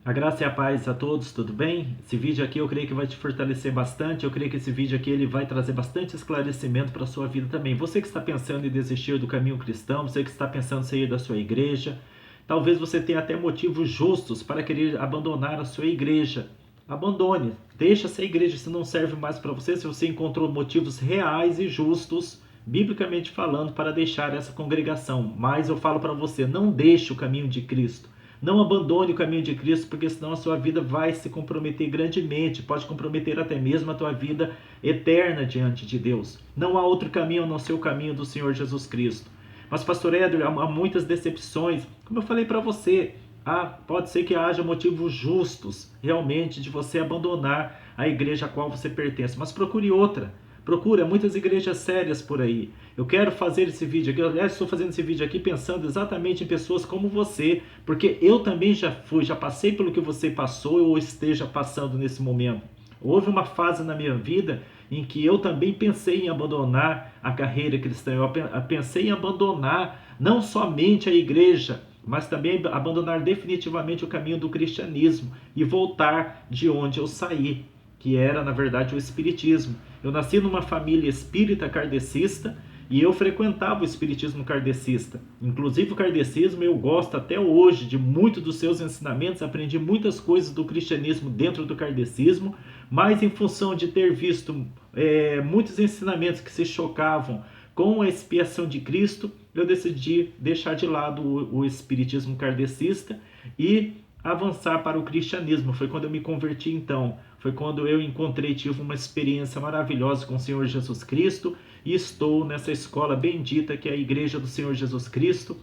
A graça e a paz a todos, tudo bem? Esse vídeo aqui eu creio que vai te fortalecer bastante, eu creio que esse vídeo aqui ele vai trazer bastante esclarecimento para a sua vida também. Você que está pensando em desistir do caminho cristão, você que está pensando em sair da sua igreja, talvez você tenha até motivos justos para querer abandonar a sua igreja. Abandone, deixa essa igreja se não serve mais para você, se você encontrou motivos reais e justos, biblicamente falando, para deixar essa congregação. Mas eu falo para você, não deixe o caminho de Cristo. Não abandone o caminho de Cristo, porque senão a sua vida vai se comprometer grandemente, pode comprometer até mesmo a tua vida eterna diante de Deus. Não há outro caminho a não ser o caminho do Senhor Jesus Cristo. Mas, pastor Éder, há muitas decepções. Como eu falei para você, pode ser que haja motivos justos, realmente, de você abandonar a igreja a qual você pertence. Mas procure outra. Procura muitas igrejas sérias por aí. Eu quero fazer esse vídeo aqui, aliás, estou fazendo esse vídeo aqui pensando exatamente em pessoas como você, porque eu também já passei pelo que você passou ou esteja passando nesse momento. Houve uma fase na minha vida em que eu também pensei em abandonar a carreira cristã, eu pensei em abandonar não somente a igreja, mas também abandonar definitivamente o caminho do cristianismo e voltar de onde eu saí, que era, na verdade, o espiritismo. Eu nasci numa família espírita kardecista e eu frequentava o espiritismo kardecista. Inclusive o kardecismo eu gosto até hoje de muitos dos seus ensinamentos, aprendi muitas coisas do cristianismo dentro do kardecismo, mas em função de ter visto muitos ensinamentos que se chocavam com a expiação de Cristo, eu decidi deixar de lado o espiritismo kardecista e avançar para o cristianismo. Foi quando eu me converti então, foi quando eu tive uma experiência maravilhosa com o Senhor Jesus Cristo e estou nessa escola bendita que é a Igreja do Senhor Jesus Cristo,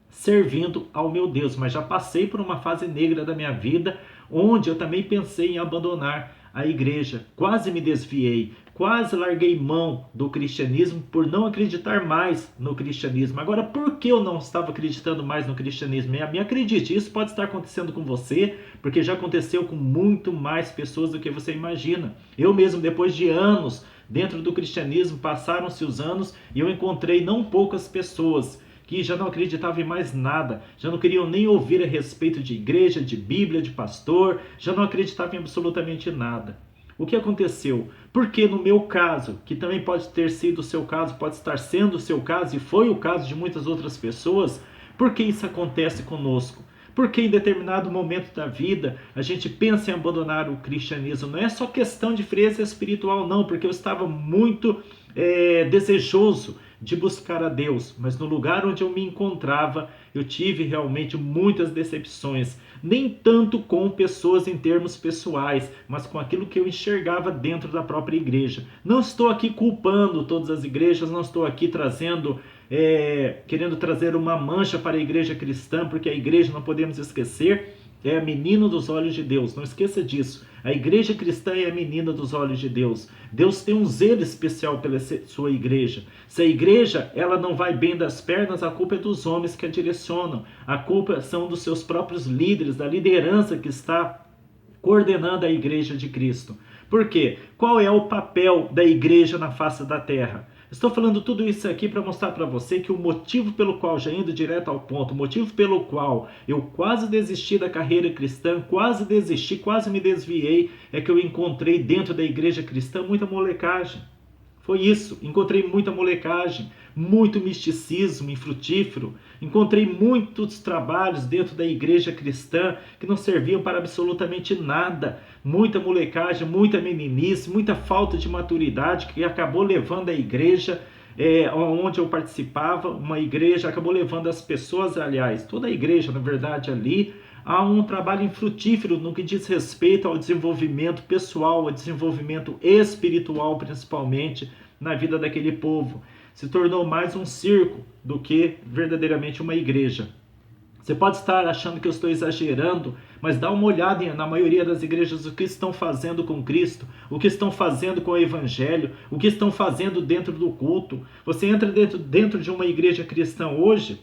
servindo ao meu Deus. Mas já passei por uma fase negra da minha vida, onde eu também pensei em abandonar a igreja, quase me desviei, quase larguei mão do cristianismo por não acreditar mais no cristianismo. Agora, por que eu não estava acreditando mais no cristianismo? Me acredite, isso pode estar acontecendo com você, porque já aconteceu com muito mais pessoas do que você imagina. Eu mesmo, depois de anos dentro do cristianismo, passaram-se os anos e eu encontrei não poucas pessoas que já não acreditavam em mais nada, já não queriam nem ouvir a respeito de igreja, de Bíblia, de pastor, já não acreditavam em absolutamente nada. O que aconteceu? Porque no meu caso, que também pode ter sido o seu caso, pode estar sendo o seu caso e foi o caso de muitas outras pessoas, por que isso acontece conosco? Porque em determinado momento da vida a gente pensa em abandonar o cristianismo. Não é só questão de frieza espiritual, não, porque eu estava muito desejoso de buscar a Deus, mas no lugar onde eu me encontrava, eu tive realmente muitas decepções, nem tanto com pessoas em termos pessoais, mas com aquilo que eu enxergava dentro da própria igreja. Não estou aqui culpando todas as igrejas, não estou aqui querendo trazer uma mancha para a igreja cristã, porque a igreja, não podemos esquecer, é a menina dos olhos de Deus. Não esqueça disso. A igreja cristã é a menina dos olhos de Deus. Deus tem um zelo especial pela sua igreja. Se a igreja ela não vai bem das pernas, a culpa é dos homens que a direcionam. A culpa são dos seus próprios líderes, da liderança que está coordenando a igreja de Cristo. Por quê? Qual é o papel da igreja na face da terra? Estou falando tudo isso aqui para mostrar para você que o motivo pelo qual, já indo direto ao ponto, o motivo pelo qual eu quase desisti da carreira cristã, quase desisti, quase me desviei, é que eu encontrei dentro da igreja cristã muita molecagem. Foi isso, encontrei muita molecagem, muito misticismo infrutífero, encontrei muitos trabalhos dentro da igreja cristã que não serviam para absolutamente nada, muita molecagem, muita meninice, muita falta de maturidade que acabou levando a igreja onde eu participava, uma igreja, acabou levando as pessoas, aliás, toda a igreja, na verdade, ali, há um trabalho infrutífero no que diz respeito ao desenvolvimento pessoal, ao desenvolvimento espiritual, principalmente, na vida daquele povo. Se tornou mais um circo do que verdadeiramente uma igreja. Você pode estar achando que eu estou exagerando, mas dá uma olhada na maioria das igrejas o que estão fazendo com Cristo, o que estão fazendo com o Evangelho, o que estão fazendo dentro do culto. Você entra dentro de uma igreja cristã hoje,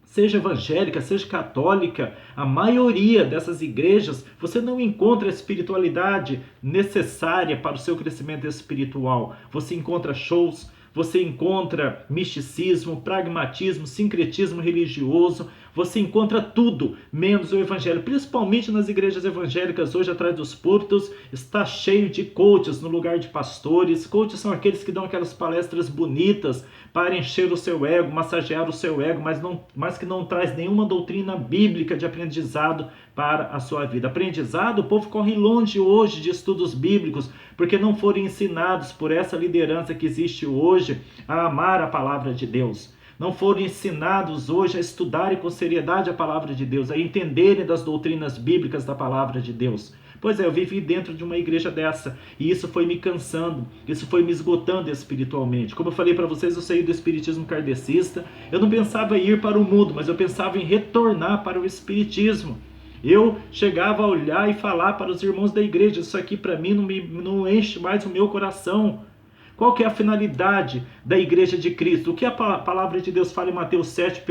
seja evangélica, seja católica, a maioria dessas igrejas, você não encontra a espiritualidade necessária para o seu crescimento espiritual. Você encontra shows, você encontra misticismo, pragmatismo, sincretismo religioso, você encontra tudo, menos o evangelho. Principalmente nas igrejas evangélicas, hoje atrás dos púlpitos, está cheio de coaches no lugar de pastores. Coaches são aqueles que dão aquelas palestras bonitas para encher o seu ego, massagear o seu ego, mas que não traz nenhuma doutrina bíblica de aprendizado para a sua vida. Aprendizado, o povo corre longe hoje de estudos bíblicos, porque não foram ensinados por essa liderança que existe hoje a amar a palavra de Deus. Não foram ensinados hoje a estudarem com seriedade a palavra de Deus, a entenderem das doutrinas bíblicas da palavra de Deus. Pois é, eu vivi dentro de uma igreja dessa, e isso foi me cansando, isso foi me esgotando espiritualmente. Como eu falei para vocês, eu saí do espiritismo kardecista, eu não pensava em ir para o mundo, mas eu pensava em retornar para o espiritismo. Eu chegava a olhar e falar para os irmãos da igreja, isso aqui para mim não enche mais o meu coração. Qual que é a finalidade da igreja de Cristo? O que a palavra de Deus fala em Mateus 7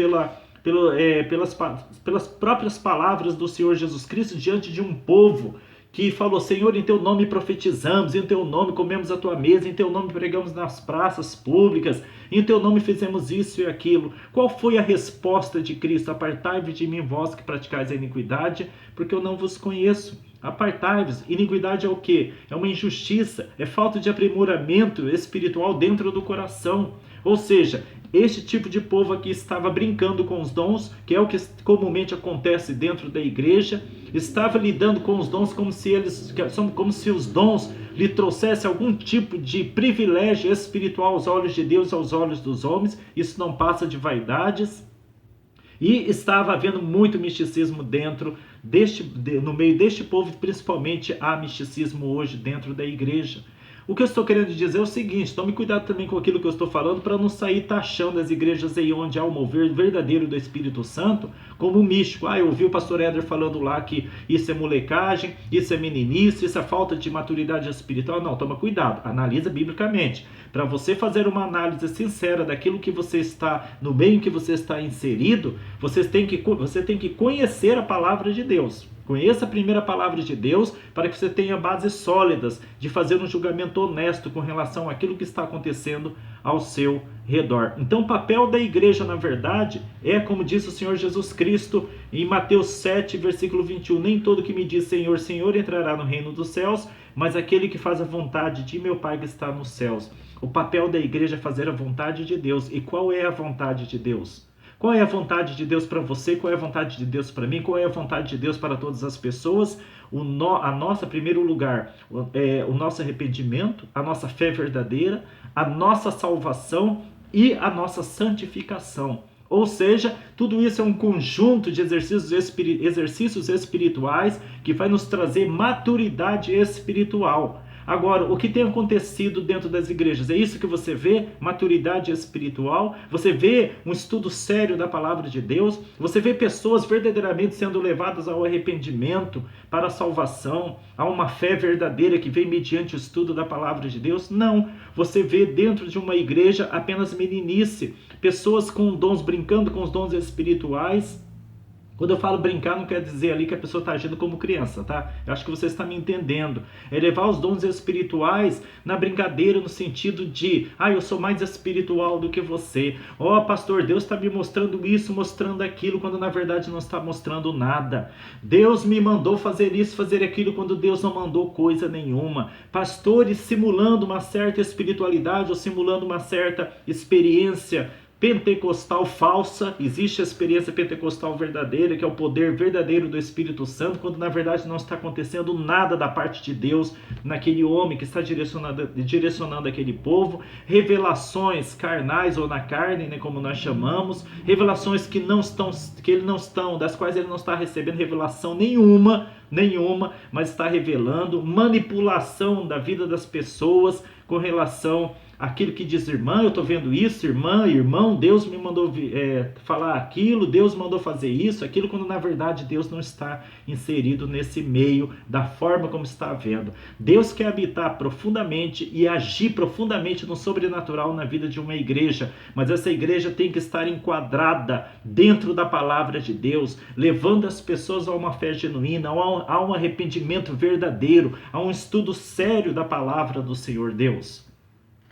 pelas próprias palavras do Senhor Jesus Cristo diante de um povo que falou: Senhor, em teu nome profetizamos, em teu nome comemos a tua mesa, em teu nome pregamos nas praças públicas, em teu nome fizemos isso e aquilo. Qual foi a resposta de Cristo? Apartai-vos de mim, vós que praticais a iniquidade, porque eu não vos conheço. Apartai-vos. Iniquidade é o quê? É uma injustiça, é falta de aprimoramento espiritual dentro do coração. Ou seja, este tipo de povo aqui estava brincando com os dons, que é o que comumente acontece dentro da igreja, estava lidando com os dons como se os dons lhe trouxessem algum tipo de privilégio espiritual aos olhos de Deus, aos olhos dos homens. Isso não passa de vaidades. E estava havendo muito misticismo no meio deste povo, principalmente há misticismo hoje dentro da igreja. O que eu estou querendo dizer é o seguinte: tome cuidado também com aquilo que eu estou falando, para não sair taxando as igrejas aí onde há o mover verdadeiro do Espírito Santo como místico. Eu ouvi o pastor Éder falando lá que isso é molecagem, isso é meninice, isso é falta de maturidade espiritual. Não, toma cuidado, analisa biblicamente. Para você fazer uma análise sincera daquilo que você está, no meio em que você está inserido, você tem que conhecer a palavra de Deus. Conheça a primeira palavra de Deus para que você tenha bases sólidas de fazer um julgamento honesto com relação àquilo que está acontecendo ao seu redor. Então o papel da igreja, na verdade, é como disse o Senhor Jesus Cristo em Mateus 7, versículo 21. Nem todo que me diz Senhor, Senhor entrará no reino dos céus, mas aquele que faz a vontade de meu Pai que está nos céus. O papel da igreja é fazer a vontade de Deus. E qual é a vontade de Deus? Qual é a vontade de Deus para você? Qual é a vontade de Deus para mim? Qual é a vontade de Deus para todas as pessoas? A nossa, em primeiro lugar, o nosso arrependimento, a nossa fé verdadeira, a nossa salvação e a nossa santificação. Ou seja, tudo isso é um conjunto de exercícios espirituais que vai nos trazer maturidade espiritual. Agora, o que tem acontecido dentro das igrejas? É isso que você vê? Maturidade espiritual? Você vê um estudo sério da palavra de Deus? Você vê pessoas verdadeiramente sendo levadas ao arrependimento, para a salvação, a uma fé verdadeira que vem mediante o estudo da palavra de Deus? Não. Você vê dentro de uma igreja apenas meninice, pessoas com dons, brincando com os dons espirituais. Quando eu falo brincar, não quer dizer ali que a pessoa está agindo como criança, tá? Eu acho que você está me entendendo. É levar os dons espirituais na brincadeira, no sentido de: eu sou mais espiritual do que você. Pastor, Deus está me mostrando isso, mostrando aquilo, quando na verdade não está mostrando nada. Deus me mandou fazer isso, fazer aquilo, quando Deus não mandou coisa nenhuma. Pastores simulando uma certa espiritualidade ou simulando uma certa experiência pentecostal falsa. Existe a experiência pentecostal verdadeira, que é o poder verdadeiro do Espírito Santo, quando na verdade não está acontecendo nada da parte de Deus naquele homem que está direcionando aquele povo. Revelações carnais ou na carne, né, como nós chamamos, revelações das quais ele não está recebendo revelação nenhuma, mas está revelando manipulação da vida das pessoas com relação àquilo que diz: irmã, eu estou vendo isso, irmão, Deus me mandou falar aquilo, Deus mandou fazer isso, aquilo, quando na verdade Deus não está inserido nesse meio da forma como está vendo. Deus quer habitar profundamente e agir profundamente no sobrenatural na vida de uma igreja, mas essa igreja tem que estar enquadrada dentro da palavra de Deus, levando as pessoas a uma fé genuína, a um arrependimento verdadeiro, a um estudo sério da palavra do Senhor Deus.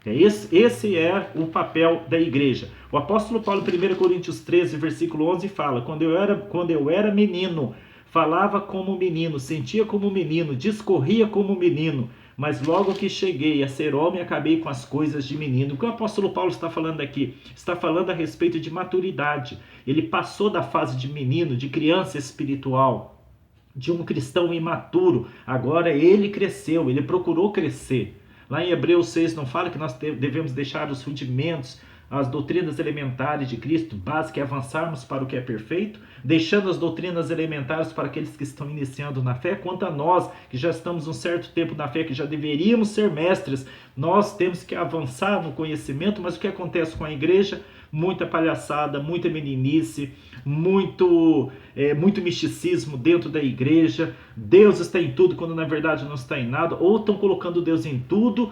Esse é o papel da igreja. O apóstolo Paulo, 1 Coríntios 13, versículo 11, fala: quando eu era menino, falava como menino, sentia como menino, discorria como menino, mas logo que cheguei a ser homem, acabei com as coisas de menino. O que o apóstolo Paulo está falando aqui? Está falando a respeito de maturidade. Ele passou da fase de menino, de criança espiritual, de um cristão imaturo. Agora ele cresceu, ele procurou crescer. Lá em Hebreus 6 não fala que nós devemos deixar os rudimentos, as doutrinas elementares de Cristo, básica, e avançarmos para o que é perfeito, deixando as doutrinas elementares para aqueles que estão iniciando na fé. Quanto a nós, que já estamos um certo tempo na fé, que já deveríamos ser mestres, nós temos que avançar no conhecimento. Mas o que acontece com a igreja? Muita palhaçada, muita meninice, muito misticismo dentro da igreja. Deus está em tudo quando na verdade não está em nada, ou estão colocando Deus em tudo.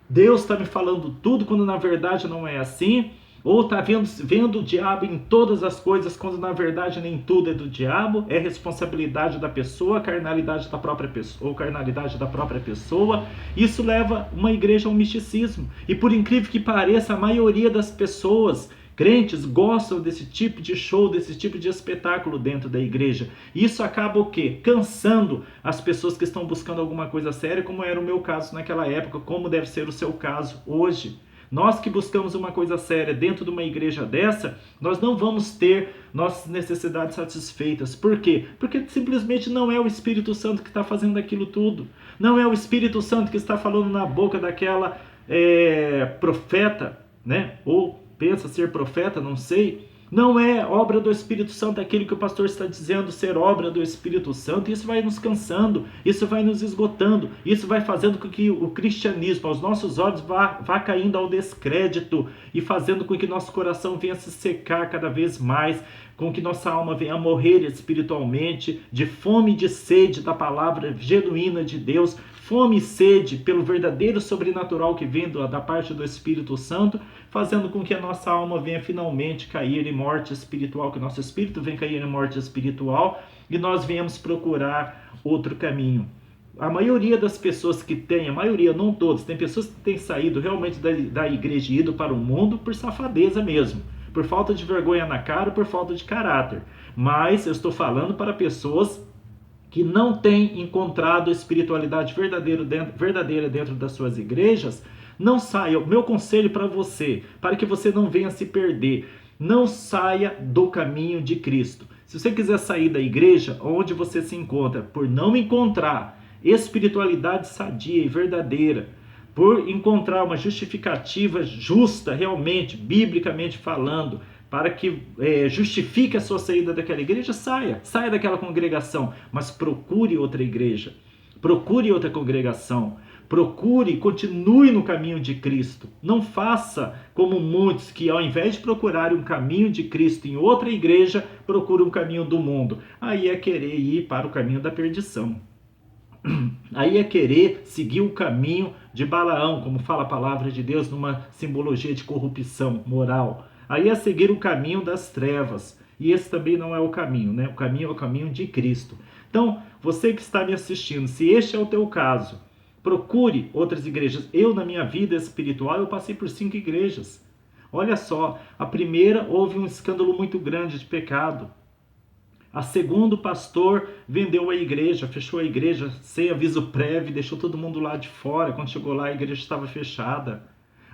Deus está me falando tudo quando na verdade não é assim, ou está vendo o diabo em todas as coisas quando na verdade nem tudo é do diabo. É responsabilidade da pessoa, carnalidade da própria pessoa, ou carnalidade da própria pessoa. Isso leva uma igreja ao misticismo. E por incrível que pareça, a maioria das pessoas crentes gostam desse tipo de show, desse tipo de espetáculo dentro da igreja. Isso acaba o quê? Cansando as pessoas que estão buscando alguma coisa séria, como era o meu caso naquela época, como deve ser o seu caso hoje. Nós que buscamos uma coisa séria dentro de uma igreja dessa, nós não vamos ter nossas necessidades satisfeitas. Por quê? Porque simplesmente não é o Espírito Santo que está fazendo aquilo tudo. Não é o Espírito Santo que está falando na boca daquela profeta, né? Ou pensa ser profeta, não sei. Não é obra do Espírito Santo aquilo que o pastor está dizendo ser obra do Espírito Santo. Isso vai nos cansando, isso vai nos esgotando, isso vai fazendo com que o cristianismo, aos nossos olhos, vá caindo ao descrédito e fazendo com que nosso coração venha se secar cada vez mais, com que nossa alma venha a morrer espiritualmente, de fome e de sede da palavra genuína de Deus, fome e sede pelo verdadeiro sobrenatural que vem da parte do Espírito Santo, fazendo com que a nossa alma venha finalmente cair em morte espiritual, que o nosso espírito venha cair em morte espiritual e nós venhamos procurar outro caminho. A maioria das pessoas que tem, a maioria, não todos, tem pessoas que têm saído realmente da igreja e ido para o mundo por safadeza mesmo, por falta de vergonha na cara, por falta de caráter. Mas eu estou falando para pessoas que não têm encontrado espiritualidade verdadeira dentro das suas igrejas. Não saia. Meu conselho para você, para que você não venha se perder, não saia do caminho de Cristo. Se você quiser sair da igreja onde você se encontra, por não encontrar espiritualidade sadia e verdadeira, por encontrar uma justificativa justa, realmente, biblicamente falando, para que justifique a sua saída daquela igreja, saia daquela congregação, mas procure outra igreja, procure outra congregação, procure, continue no caminho de Cristo. Não faça como muitos que, ao invés de procurar um caminho de Cristo em outra igreja, procuram um caminho do mundo. Aí é querer ir para o caminho da perdição. Aí é querer seguir o caminho de Balaão, como fala a palavra de Deus, numa simbologia de corrupção moral. Aí é seguir o caminho das trevas. E esse também não é o caminho, né? O caminho é o caminho de Cristo. Então, você que está me assistindo, se este é o teu caso, procure outras igrejas. Eu, na minha vida espiritual, eu passei por 5 igrejas. Olha só, a primeira houve um escândalo muito grande de pecado. A segunda, o pastor vendeu a igreja, fechou a igreja sem aviso prévio, deixou todo mundo lá de fora. Quando chegou lá, a igreja estava fechada.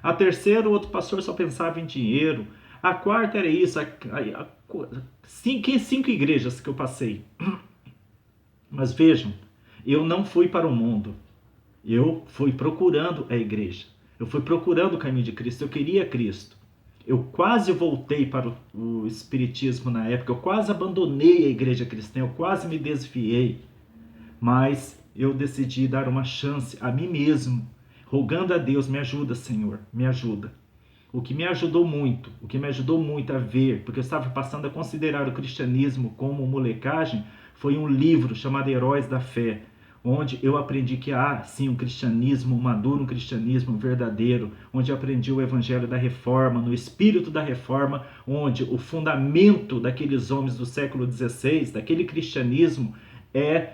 A terceira, o outro pastor só pensava em dinheiro. A quarta era isso. Cinco igrejas que eu passei. Mas vejam, eu não fui para o mundo. Eu fui procurando a igreja. Eu fui procurando o caminho de Cristo. Eu queria Cristo. Eu quase voltei para o espiritismo na época. Eu quase abandonei a igreja cristã. Eu quase me desviei. Mas eu decidi dar uma chance a mim mesmo, rogando a Deus: me ajuda, Senhor, me ajuda. O que me ajudou muito a ver, porque eu estava passando a considerar o cristianismo como molecagem, foi um livro chamado Heróis da Fé, onde eu aprendi que há sim um cristianismo maduro, um cristianismo verdadeiro, onde eu aprendi o evangelho da reforma, no espírito da reforma, onde o fundamento daqueles homens do século XVI, daquele cristianismo, é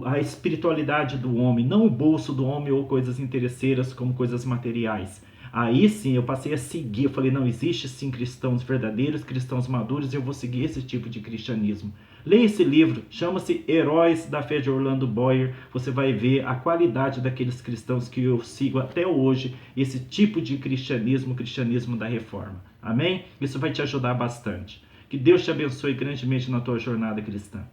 a espiritualidade do homem, não o bolso do homem ou coisas interesseiras como coisas materiais. Aí sim eu passei a seguir, eu falei, não, existe sim cristãos verdadeiros, cristãos maduros, e eu vou seguir esse tipo de cristianismo. Leia esse livro, chama-se Heróis da Fé de Orlando Boyer. Você vai ver a qualidade daqueles cristãos que eu sigo até hoje, esse tipo de cristianismo, o cristianismo da reforma. Amém? Isso vai te ajudar bastante. Que Deus te abençoe grandemente na tua jornada cristã.